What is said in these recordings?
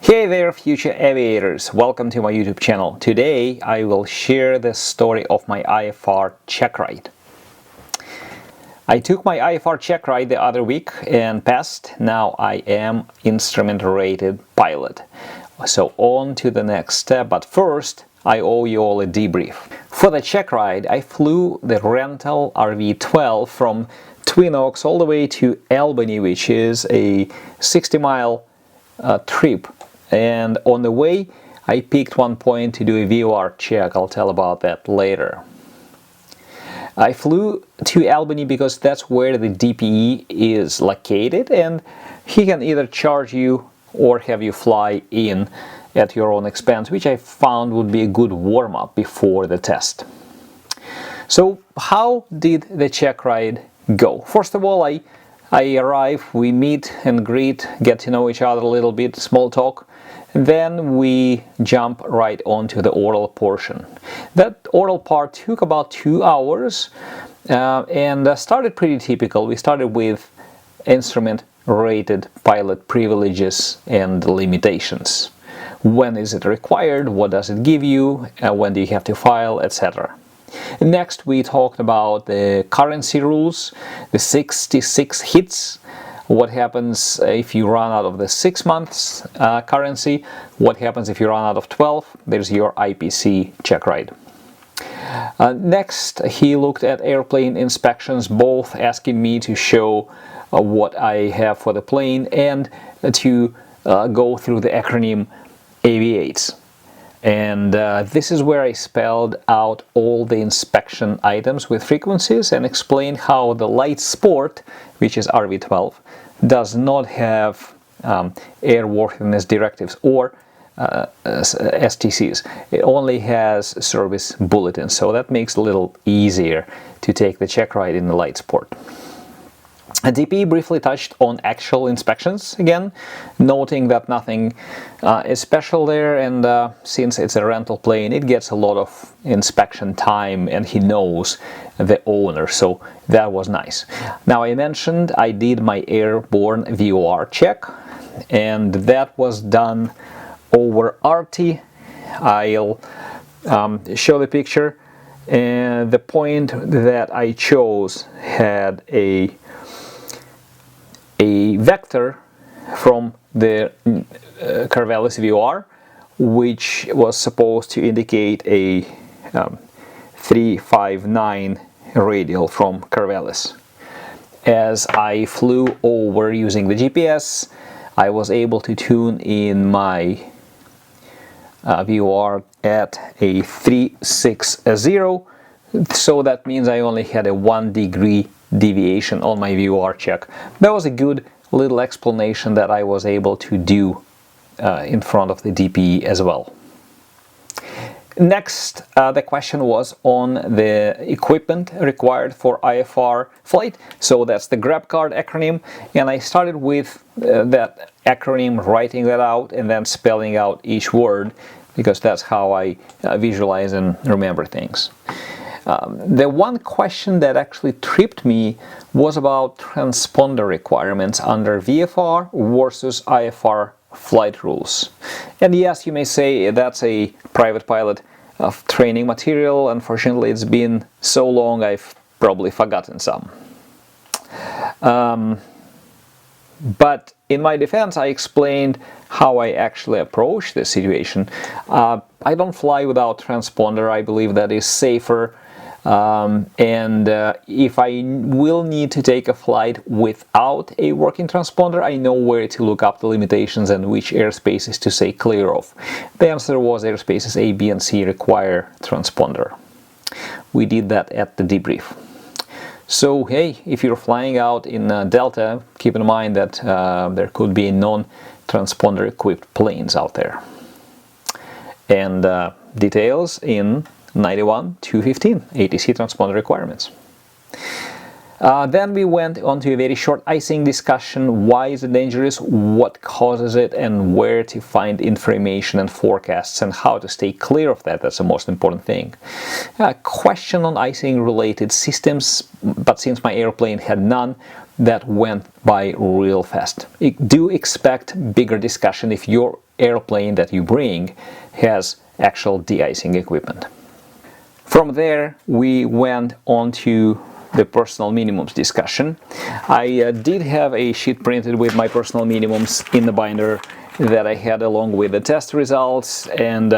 Hey there, future aviators! Welcome to my YouTube channel. Today I will share the story of my IFR Checkride. I took my IFR Checkride the other week and passed. Now I am instrument rated pilot. So on to the next step, but first I owe you all a debrief. For the Checkride, I flew the rental RV-12 from Twin Oaks all the way to Albany, which is a 60-mile trip. And on the way, I picked one point to do a VOR check. I'll tell about that later. I flew to Albany because that's where the DPE is located, and he can either charge you or have you fly in at your own expense, which I found would be a good warm-up before the test. So how did the check ride go? First of all, I arrive, we meet and greet, get to know each other a little bit, small talk. Then we jump right onto the oral portion. That oral part took about 2 hours and started pretty typical. We started with instrument rated pilot privileges and limitations. When is it required? What does it give you? When do you have to file, etc. Next, we talked about the currency rules, the 66 hits. What happens if you run out of the 6 months currency? What happens if you run out of 12? There's your IPC check ride. Next, he looked at airplane inspections, both asking me to show what I have for the plane and to go through the acronym Aviates. And this is where I spelled out all the inspection items with frequencies and explained how the light sport, which is RV-12, does not have airworthiness directives or STCs. It only has service bulletins, so that makes it a little easier to take the check ride in the light sport. DP briefly touched on actual inspections again, noting that nothing is special there, and since it's a rental plane, it gets a lot of inspection time and he knows the owner, so that was nice. Now, I mentioned I did my airborne VOR check, and that was done over RT. I'll show the picture, and the point that I chose had a vector from the Corvallis VOR, which was supposed to indicate a 359 radial from Corvallis. As I flew over using the GPS, I was able to tune in my VOR at a 360, so that means I only had a 1 degree deviation on my VOR check. That was a good little explanation that I was able to do in front of the DPE as well. Next, the question was on the equipment required for IFR flight. So that's the grab card acronym, and I started with that acronym, writing that out and then spelling out each word, because that's how I visualize and remember things. The one question that actually tripped me was about transponder requirements under VFR versus IFR flight rules. And yes, you may say that's a private pilot training material. Unfortunately, it's been so long I've probably forgotten some. But in my defense, I explained how I actually approach this situation. I don't fly without transponder. I believe that is safer. If I will need to take a flight without a working transponder, I know where to look up the limitations and which airspaces to stay clear of. The answer was airspaces A, B, and C require transponder. We did that at the debrief. So hey, if you're flying out in Delta, keep in mind that there could be non-transponder equipped planes out there. And details in 91-215 ATC transponder requirements. Then we went on to a very short icing discussion. Why is it dangerous? What causes it? And where to find information and forecasts and how to stay clear of that. That's the most important thing. A question on icing related systems, but since my airplane had none, that went by real fast. Do expect bigger discussion if your airplane that you bring has actual de-icing equipment. From there, we went on to the personal minimums discussion. I did have a sheet printed with my personal minimums in the binder that I had along with the test results and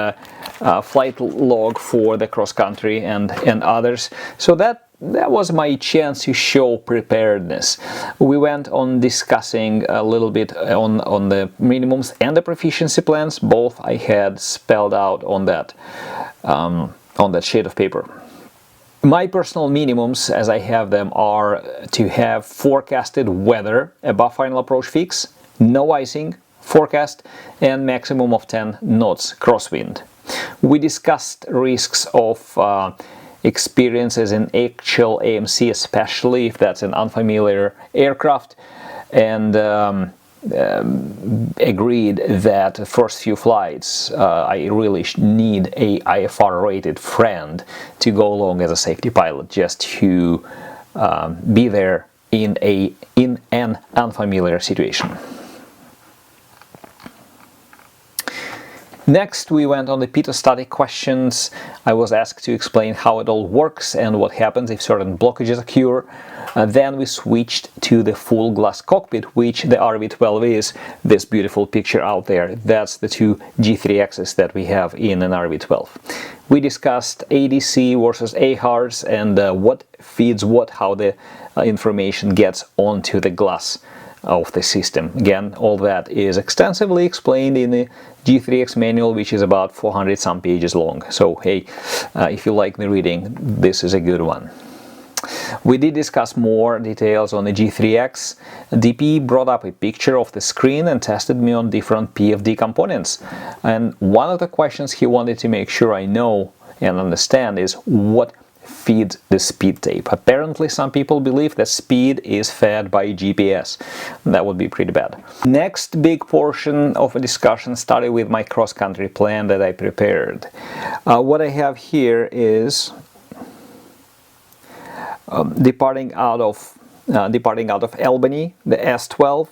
flight log for the cross country and others. So that was my chance to show preparedness. We went on discussing a little bit on the minimums and the proficiency plans. Both I had spelled out on that sheet of paper. My personal minimums, as I have them, are to have forecasted weather above final approach fix, no icing forecast, and maximum of 10 knots crosswind. We discussed risks of experiences in actual AMC, especially if that's an unfamiliar aircraft, and agreed that the first few flights I really need a IFR rated friend to go along as a safety pilot, just to be there in an unfamiliar situation. Next, we went on the pitot-static questions. I was asked to explain how it all works and what happens if certain blockages occur. Then we switched to the full glass cockpit, which the RV-12 is. This beautiful picture out there, that's the two G3Xs that we have in an RV-12. We discussed ADC versus AHARS and what feeds what, how the information gets onto the glass of the system. Again, all that is extensively explained in the G3X manual, which is about 400 some pages long. So hey, if you like the reading, this is a good one. We did discuss more details on the G3X. DP brought up a picture of the screen and tested me on different PFD components. And one of the questions he wanted to make sure I know and understand is what feeds the speed tape. Apparently some people believe that speed is fed by GPS. That would be pretty bad. Next big portion of a discussion started with my cross-country plan that I prepared. What I have here is departing out of Albany, the S12,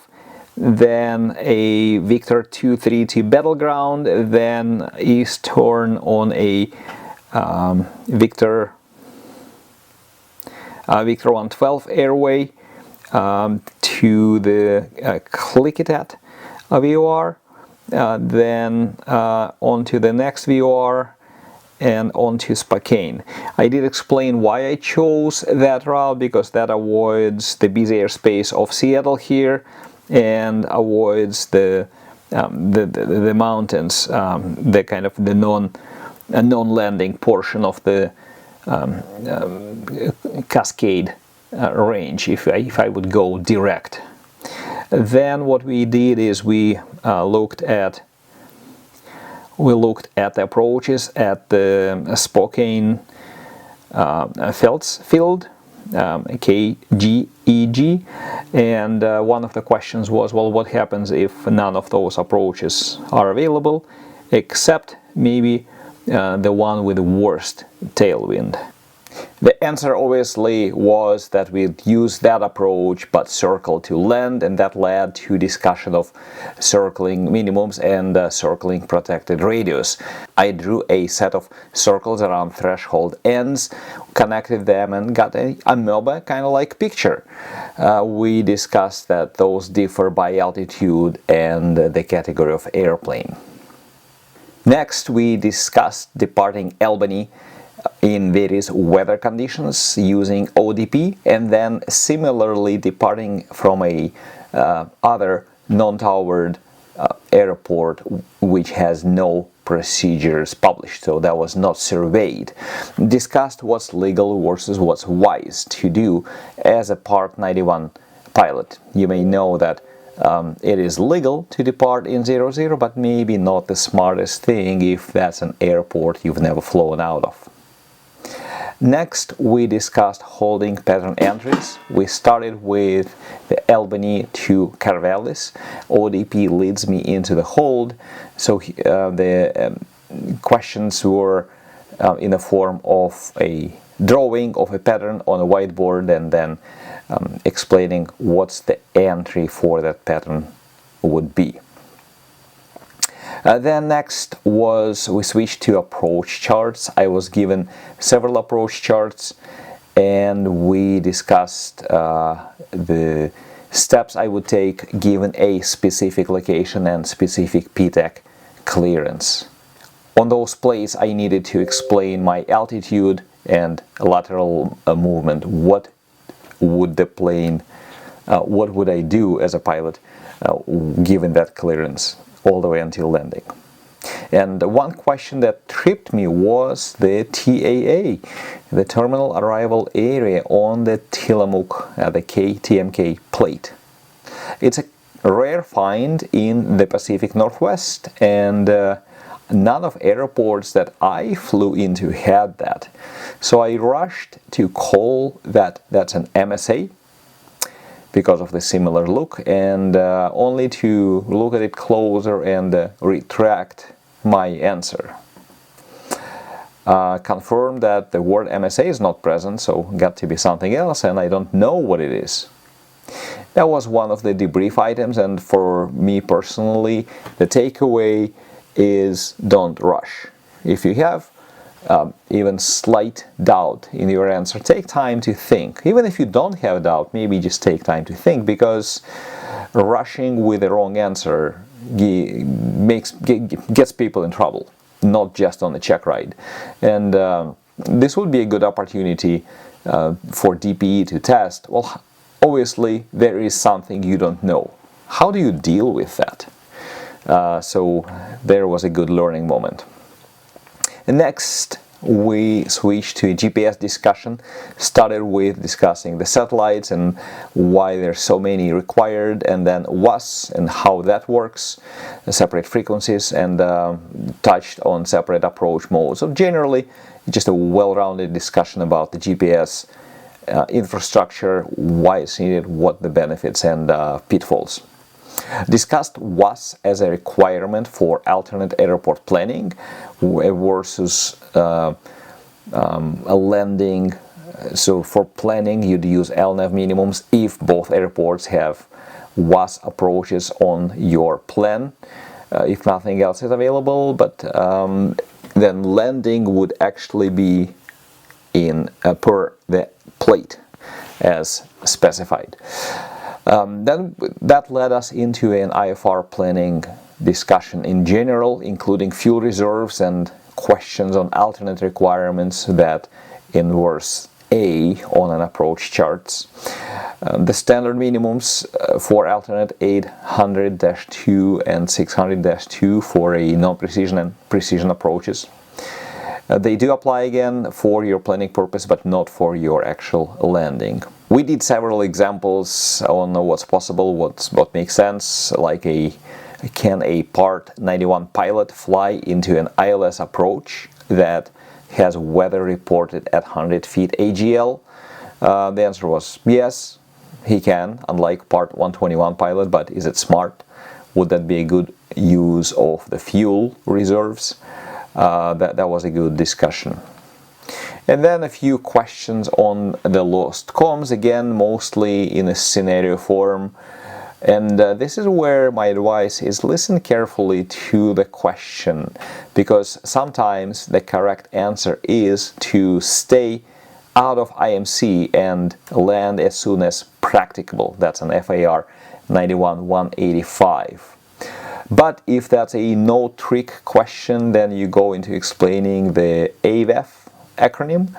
then a Victor 232 Battleground, then east turn on a Victor 112 airway to the Clickitat VOR, then onto the next VOR and onto Spokane. I did explain why I chose that route, because that avoids the busy airspace of Seattle here and avoids the mountains, the kind of the non-landing portion of the Cascade range if I would go direct. Then what we did is we looked at the approaches at the Spokane field, KGEG, and one of the questions was, well, what happens if none of those approaches are available, except maybe the one with the worst tailwind? The answer obviously was that we'd use that approach but circle to land, and that led to discussion of circling minimums and circling protected radius. I drew a set of circles around threshold ends, connected them, and got an amoeba kind of like picture. We discussed that those differ by altitude and the category of airplane. Next, we discussed departing Albany in various weather conditions using ODP, and then similarly departing from a other non-towered airport which has no procedures published, so that was not surveyed. Discussed what's legal versus what's wise to do as a Part 91 pilot. You may know that it is legal to depart in 00, but maybe not the smartest thing if that's an airport you've never flown out of. Next, we discussed holding pattern entries. We started with the Albany to Corvallis. ODP leads me into the hold, so the questions were in the form of a drawing of a pattern on a whiteboard and then explaining what's the entry for that pattern would be. Then next was we switched to approach charts. I was given several approach charts and we discussed the steps I would take given a specific location and specific PTAC clearance. On those plays I needed to explain my altitude and lateral movement. What would the plane, what would I do as a pilot given that clearance all the way until landing. And one question that tripped me was the TAA, the Terminal Arrival Area on the Tillamook, the TMK plate. It's a rare find in the Pacific Northwest, and none of airports that I flew into had that. So I rushed to call that's an MSA because of the similar look, and only to look at it closer and retract my answer. Confirmed that the word MSA is not present, so got to be something else, and I don't know what it is. That was one of the debrief items, and for me personally, the takeaway is don't rush. If you have even slight doubt in your answer, take time to think. Even if you don't have doubt, maybe just take time to think, because rushing with the wrong answer gets people in trouble, not just on the Checkride. And this would be a good opportunity for DPE to test. Well, obviously there is something you don't know. How do you deal with that? So there was a good learning moment. And next we switched to a GPS discussion. Started with discussing the satellites and why there's so many required, and then WAS and how that works, separate frequencies, and touched on separate approach modes. So generally just a well-rounded discussion about the GPS infrastructure, why it's needed, what the benefits and pitfalls. Discussed WAS as a requirement for alternate airport planning versus a landing. So for planning you'd use LNAV minimums if both airports have WAS approaches on your plan, if nothing else is available, but then landing would actually be in per the plate as specified. Then that led us into an IFR planning discussion in general, including fuel reserves and questions on alternate requirements that inverse A on an approach charts. The standard minimums for alternate 800-2 and 600-2 for a non-precision and precision approaches. They do apply again for your planning purpose, but not for your actual landing. We did several examples on what's possible, what makes sense, like can a Part 91 pilot fly into an ILS approach that has weather reported at 100 feet AGL? The answer was yes, he can, unlike Part 121 pilot, but is it smart? Would that be a good use of the fuel reserves? That was a good discussion. And then a few questions on the lost comms, again mostly in a scenario form. And this is where my advice is listen carefully to the question, because sometimes the correct answer is to stay out of IMC and land as soon as practicable. That's an FAR 91-185. But if that's a no-trick question, then you go into explaining the AVEF acronym,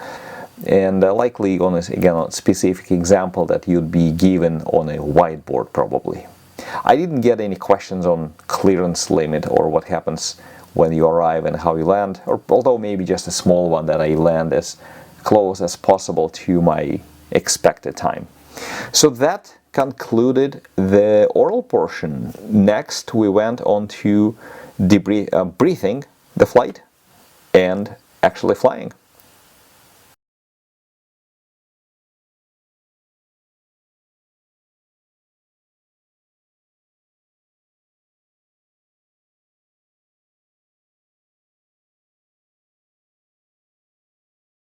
and likely on a specific example that you'd be given on a whiteboard probably. I didn't get any questions on clearance limit or what happens when you arrive and how you land, or although maybe just a small one that I land as close as possible to my expected time. So that concluded the oral portion. Next we went on to briefing the flight and actually flying.